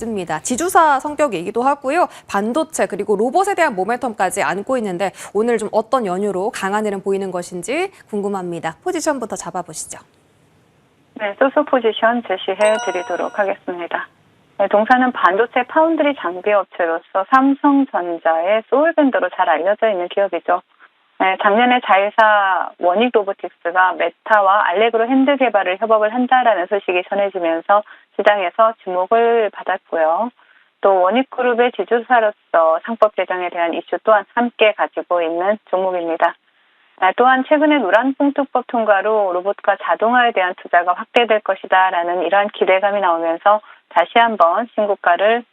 맞습니다. 지주사 성격이기도 하고요. 반도체 그리고 로봇에 대한 모멘텀까지 안고 있는데 오늘 좀 어떤 연유로 강한 흐름 보이는 것인지 궁금합니다. 포지션부터 잡아보시죠. 네, 소수 포지션 제시해 드리도록 하겠습니다. 네, 동사는 반도체 파운드리 장비 업체로서 삼성전자의 소울 밴더로 잘 알려져 있는 기업이죠. 네, 작년에 자회사 원익 로보틱스가 메타와 알레그로 핸드 개발을 협업을 한다라는 소식이 전해지면서 시장에서 주목을 받았고요. 또 원익그룹의 지주사로서 상법 제정에 대한 이슈 또한 함께 가지고 있는 종목입니다. 또한 최근에 노란봉투법 통과로 로봇과 자동화에 대한 투자가 확대될 것이다라는 이러한 기대감이 나오면서 다시 한번 신고가를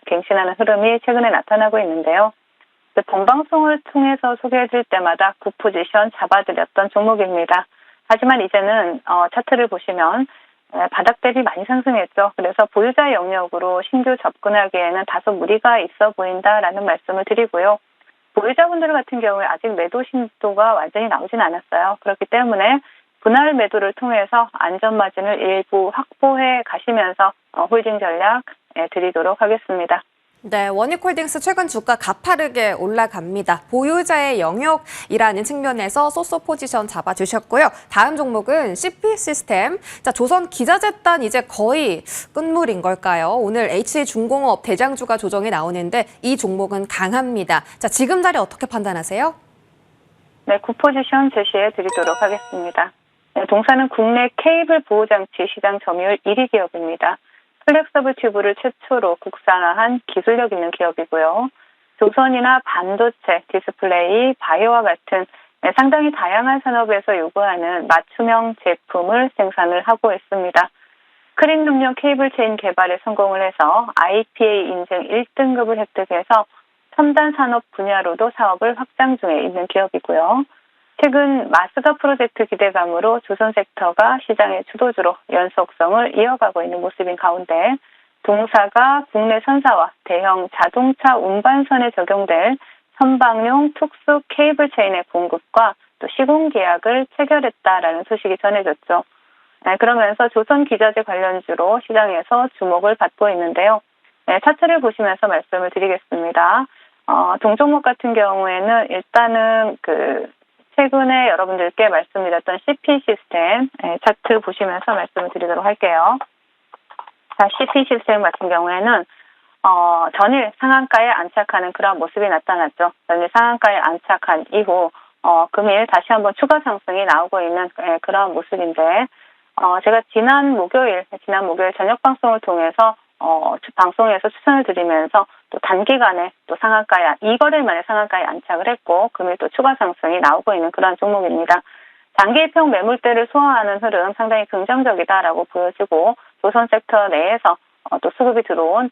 갱신하는 흐름이 최근에 나타나고 있는데요. 본방송을 통해서 소개해줄 때마다 굿포지션 잡아드렸던 종목입니다. 하지만 이제는 차트를 보시면 바닥 대비 많이 상승했죠. 그래서 보유자 영역으로 신규 접근하기에는 다소 무리가 있어 보인다라는 말씀을 드리고요. 보유자분들 같은 경우에 아직 매도 신도가 완전히 나오진 않았어요. 그렇기 때문에 분할 매도를 통해서 안전 마진을 일부 확보해 가시면서 홀딩 전략 드리도록 하겠습니다. 네, 원익홀딩스 최근 주가 가파르게 올라갑니다. 보유자의 영역이라는 측면에서 소소 포지션 잡아주셨고요. 다음 종목은 CP 시스템. 자, 조선 기자재단 이제 거의 끝물인 걸까요? 오늘 HJ중공업 대장주가 조정이 나오는데 이 종목은 강합니다. 자, 지금 자리 어떻게 판단하세요? 네, 굿포지션 제시해 드리도록 하겠습니다. 네, 동사는 국내 케이블 보호장치 시장 점유율 1위 기업입니다. 플렉서블 튜브를 최초로 국산화한 기술력 있는 기업이고요. 조선이나 반도체, 디스플레이, 바이오와 같은 상당히 다양한 산업에서 요구하는 맞춤형 제품을 생산을 하고 있습니다. 크림룸용 케이블 체인 개발에 성공을 해서 IPA 인증 1등급을 획득해서 첨단 산업 분야로도 사업을 확장 중에 있는 기업이고요. 최근 마스가 프로젝트 기대감으로 조선 섹터가 시장의 주도주로 연속성을 이어가고 있는 모습인 가운데 동사가 국내 선사와 대형 자동차 운반선에 적용될 선박용 특수 케이블 체인의 공급과 또 시공 계약을 체결했다라는 소식이 전해졌죠. 그러면서 조선 기자재 관련주로 시장에서 주목을 받고 있는데요. 차트를 보시면서 말씀을 드리겠습니다. 동종목 같은 경우에는 일단은 최근에 여러분들께 말씀드렸던 CP 시스템 차트 보시면서 말씀을 드리도록 할게요. 자, CP 시스템 같은 경우에는 전일 상한가에 안착하는 그런 모습이 나타났죠. 전일 상한가에 안착한 이후 금일 다시 한번 추가 상승이 나오고 있는 그런 모습인데 제가 지난 목요일 저녁 방송을 통해서 방송에서 추천을 드리면서 또 단기간에 또 상한가에 2거래일 만에 상한가에 안착을 했고 금일 또 추가 상승이 나오고 있는 그런 종목입니다. 단기평 매물대를 소화하는 흐름 상당히 긍정적이다라고 보여지고 조선 섹터 내에서 또 수급이 들어온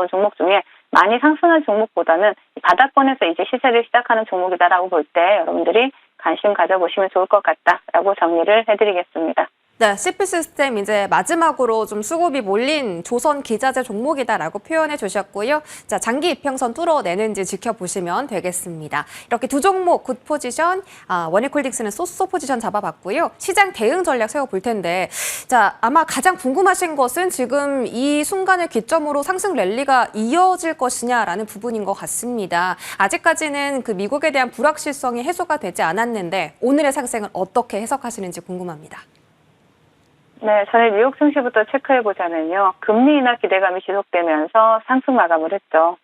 종목 중에 많이 상승한 종목보다는 바닥권에서 이제 시세를 시작하는 종목이다라고 볼 때 여러분들이 관심 가져보시면 좋을 것 같다라고 정리를 해드리겠습니다. 네, CP 시스템 이제 마지막으로 좀 수급이 몰린 조선 기자재 종목이다라고 표현해 주셨고요. 자, 장기 이평선 뚫어내는지 지켜보시면 되겠습니다. 이렇게 두 종목 굿 포지션, 원익홀딩스는 소소 포지션 잡아봤고요. 시장 대응 전략 세워볼 텐데, 자, 아마 가장 궁금하신 것은 지금 이 순간을 기점으로 상승 랠리가 이어질 것이냐라는 부분인 것 같습니다. 아직까지는 그 미국에 대한 불확실성이 해소가 되지 않았는데 오늘의 상승을 어떻게 해석하시는지 궁금합니다. 네, 전에 뉴욕 증시부터 체크해보자면요. 금리 인하 기대감이 지속되면서 상승 마감을 했죠.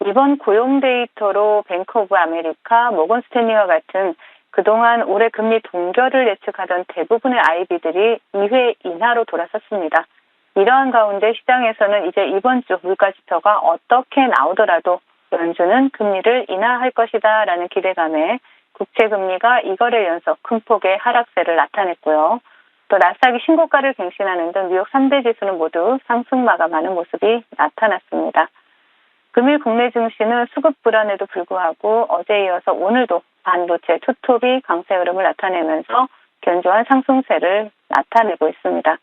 이번 고용 데이터로 뱅크 오브 아메리카, 모건 스탠리와 같은 그동안 올해 금리 동결을 예측하던 대부분의 IB들이 2회 인하로 돌아섰습니다. 이러한 가운데 시장에서는 이제 이번 주 물가지표가 어떻게 나오더라도 연준은 금리를 인하할 것이다라는 기대감에 국채금리가 2거래 연속 큰 폭의 하락세를 나타냈고요. 또 나스닥이 신고가를 갱신하는 등 뉴욕 3대 지수는 모두 상승 마감하는 모습이 나타났습니다. 금일 국내 증시는 수급 불안에도 불구하고 어제에 이어서 오늘도 반도체 투톱이 강세 흐름을 나타내면서 견조한 상승세를 나타내고 있습니다.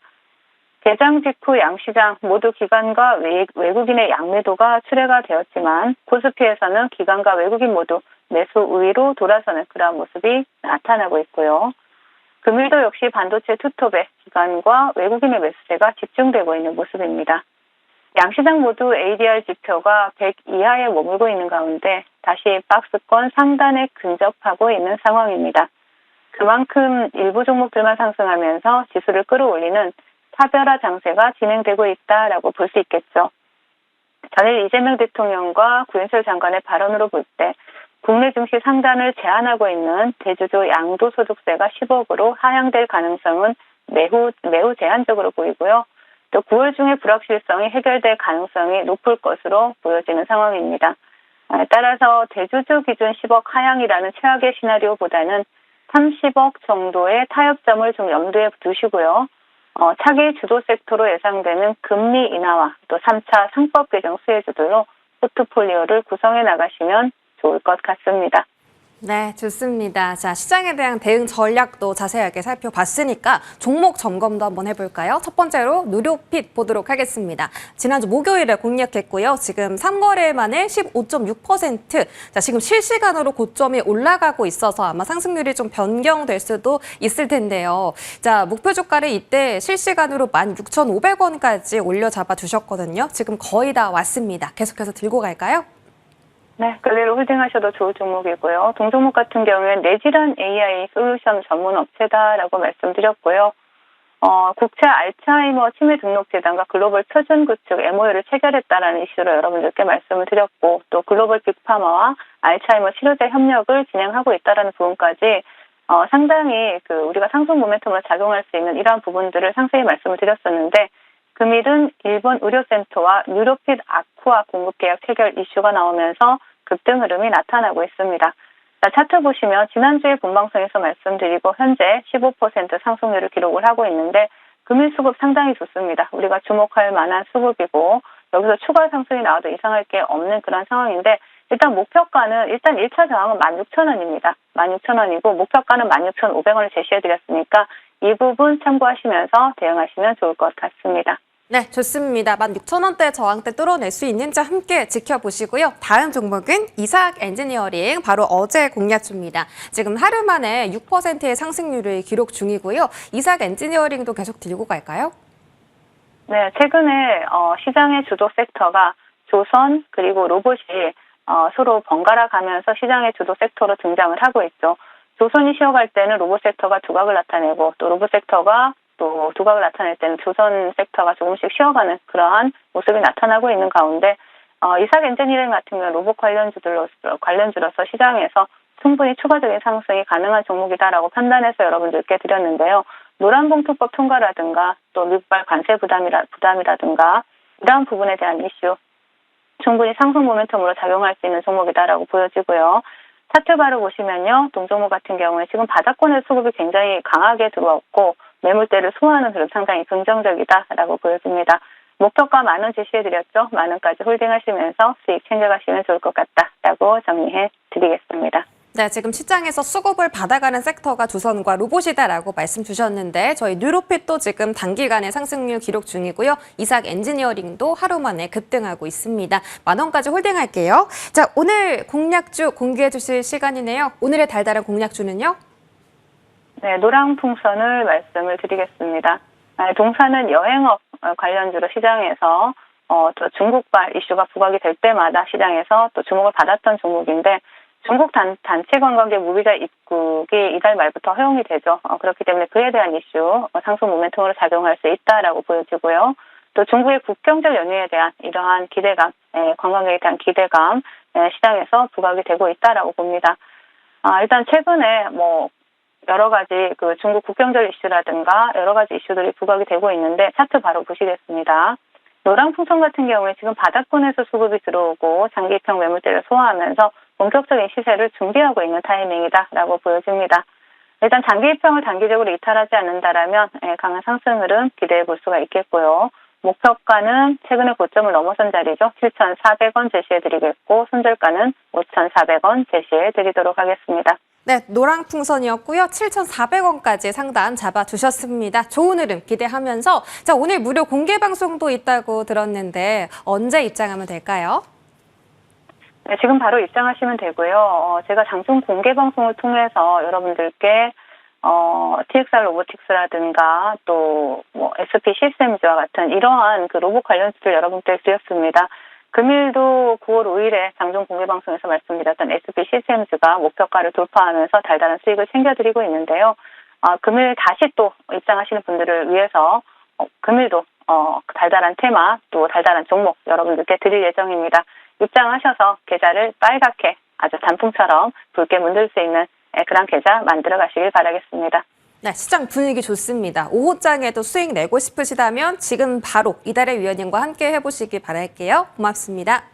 개장 직후 양시장 모두 기관과 외국인의 양매도가 출회가 되었지만 코스피에서는 기관과 외국인 모두 매수 우위로 돌아서는 그러한 모습이 나타나고 있고요. 금일도 역시 반도체 투톱에 기관과 외국인의 매수세가 집중되고 있는 모습입니다. 양시장 모두 ADR 지표가 100 이하에 머물고 있는 가운데 다시 박스권 상단에 근접하고 있는 상황입니다. 그만큼 일부 종목들만 상승하면서 지수를 끌어올리는 차별화 장세가 진행되고 있다라고 볼 수 있겠죠. 전일 이재명 대통령과 구윤철 장관의 발언으로 볼 때 국내 증시 상단을 제한하고 있는 대주주 양도소득세가 10억으로 하향될 가능성은 매우 제한적으로 보이고요. 또 9월 중에 불확실성이 해결될 가능성이 높을 것으로 보여지는 상황입니다. 따라서 대주주 기준 10억 하향이라는 최악의 시나리오보다는 30억 정도의 타협점을 좀 염두에 두시고요. 차기 주도 섹터로 예상되는 금리 인하와 또 3차 상법 개정 수혜주들로 포트폴리오를 구성해 나가시면 좋을 것 같습니다. 네, 좋습니다. 자, 시장에 대한 대응 전략도 자세하게 살펴봤으니까 종목 점검도 한번 해볼까요? 첫 번째로 누리핏 보도록 하겠습니다. 지난주 목요일에 공략했고요. 지금 3거래일 만에 15.6%. 자, 지금 실시간으로 고점이 올라가고 있어서 아마 상승률이 좀 변경될 수도 있을 텐데요. 자, 목표 주가를 이때 실시간으로 16,500원까지 올려 잡아 주셨거든요. 지금 거의 다 왔습니다. 계속해서 들고 갈까요? 네, 그대로 홀딩하셔도 좋을 종목이고요. 동종목 같은 경우에는 내지란 AI 솔루션 전문 업체다라고 말씀드렸고요. 국채 알츠하이머 치매 등록 재단과 글로벌 표준 구축 MOU를 체결했다라는 이슈로 여러분들께 말씀을 드렸고, 또 글로벌 빅파마와 알츠하이머 치료제 협력을 진행하고 있다라는 부분까지 상당히 우리가 상승 모멘텀으로 작용할 수 있는 이러한 부분들을 상세히 말씀을 드렸었는데, 금일은 일본 의료센터와 뉴로핏 아쿠아 공급 계약 체결 이슈가 나오면서 급등 흐름이 나타나고 있습니다. 자, 차트 보시면 지난주에 본방송에서 말씀드리고 현재 15% 상승률을 기록을 하고 있는데 금일 수급 상당히 좋습니다. 우리가 주목할 만한 수급이고 여기서 추가 상승이 나와도 이상할 게 없는 그런 상황인데 일단 목표가는 일단 1차 저항은 16,000원입니다. 16,000원이고 목표가는 16,500원을 제시해드렸으니까 이 부분 참고하시면서 대응하시면 좋을 것 같습니다. 네, 좋습니다. 16,000원대 저항대 뚫어낼 수 있는지 함께 지켜보시고요. 다음 종목은 이삭 엔지니어링, 바로 어제 공략 중입니다. 지금 하루 만에 6%의 상승률을 기록 중이고요. 이삭 엔지니어링도 계속 들고 갈까요? 네, 최근에 시장의 주도 섹터가 조선 그리고 로봇이 서로 번갈아 가면서 시장의 주도 섹터로 등장을 하고 있죠. 조선이 쉬어갈 때는 로봇 섹터가 두각을 나타내고 또 로봇 sek터가 또 두각을 나타낼 때는 조선 섹터가 조금씩 쉬어가는 그러한 모습이 나타나고 있는 가운데 이삭 엔지니어링 같은 경우는 로봇 관련주로서 시장에서 충분히 추가적인 상승이 가능한 종목이다라고 판단해서 여러분들께 드렸는데요. 노란봉투법 통과라든가 또 미국발 관세 부담이라든가 이러한 부분에 대한 이슈 충분히 상승 모멘텀으로 작용할 수 있는 종목이다라고 보여지고요. 차트 바로 보시면요. 동종목 같은 경우에 지금 바닥권의 수급이 굉장히 강하게 들어왔고 매물대를 소화하는 흐름 상당히 긍정적이다라고 보여집니다. 목표가 10,000원 제시해드렸죠. 10,000원까지 홀딩하시면서 수익 챙겨가시면 좋을 것 같다라고 정리해드리겠습니다. 네, 지금 시장에서 수급을 받아가는 섹터가 조선과 로봇이다라고 말씀 주셨는데 저희 뉴로핏도 지금 단기간에 상승률 기록 중이고요. 이삭 엔지니어링도 하루 만에 급등하고 있습니다. 10,000원까지 홀딩할게요. 자, 오늘 공략주 공개해 주실 시간이네요. 오늘의 달달한 공략주는요? 네, 노랑풍선을 말씀을 드리겠습니다. 동사는 여행업 관련주로 시장에서 또 중국발 이슈가 부각이 될 때마다 시장에서 또 주목을 받았던 종목인데 중국 단체 관광객 무비자 입국이 이달 말부터 허용이 되죠. 그렇기 때문에 그에 대한 이슈 상승 모멘텀으로 작용할 수 있다라고 보여지고요. 또 중국의 국경절 연휴에 대한 이러한 기대감, 관광객에 대한 기대감 시장에서 부각이 되고 있다라고 봅니다. 일단 최근에 여러 가지 중국 국경절 이슈라든가 여러 가지 이슈들이 부각이 되고 있는데 차트 바로 보시겠습니다. 노랑풍선 같은 경우에 지금 바닥권에서 수급이 들어오고 장기평 매물대를 소화하면서 본격적인 시세를 준비하고 있는 타이밍이다라고 보여집니다. 일단 장기평을 단기적으로 이탈하지 않는다라면 강한 상승 흐름 기대해 볼 수가 있겠고요. 목표가는 최근에 고점을 넘어선 자리죠. 7,400원 제시해드리겠고 손절가는 5,400원 제시해드리도록 하겠습니다. 네, 노랑풍선이었고요. 7,400원까지 상단 잡아주셨습니다. 좋은 흐름 기대하면서 자, 오늘 무료 공개 방송도 있다고 들었는데 언제 입장하면 될까요? 네, 지금 바로 입장하시면 되고요. 제가 장중 공개 방송을 통해서 여러분들께 TXR 로보틱스라든가 또 뭐 SP 시스템즈와 같은 이러한 그 로봇 관련주들 여러분께 드렸습니다. 금일도 9월 5일에 장중 공개 방송에서 말씀드렸던 SP 시스템즈가 목표가를 돌파하면서 달달한 수익을 챙겨드리고 있는데요. 금일 다시 또 입장하시는 분들을 위해서 금일도 달달한 테마 또 달달한 종목 여러분들께 드릴 예정입니다. 입장하셔서 계좌를 빨갛게 아주 단풍처럼 붉게 문들 수 있는 그런 계좌 만들어 가시길 바라겠습니다. 네, 시장 분위기 좋습니다. 오후장에도 수익 내고 싶으시다면 지금 바로 이달의 위원님과 함께 해보시기 바랄게요. 고맙습니다.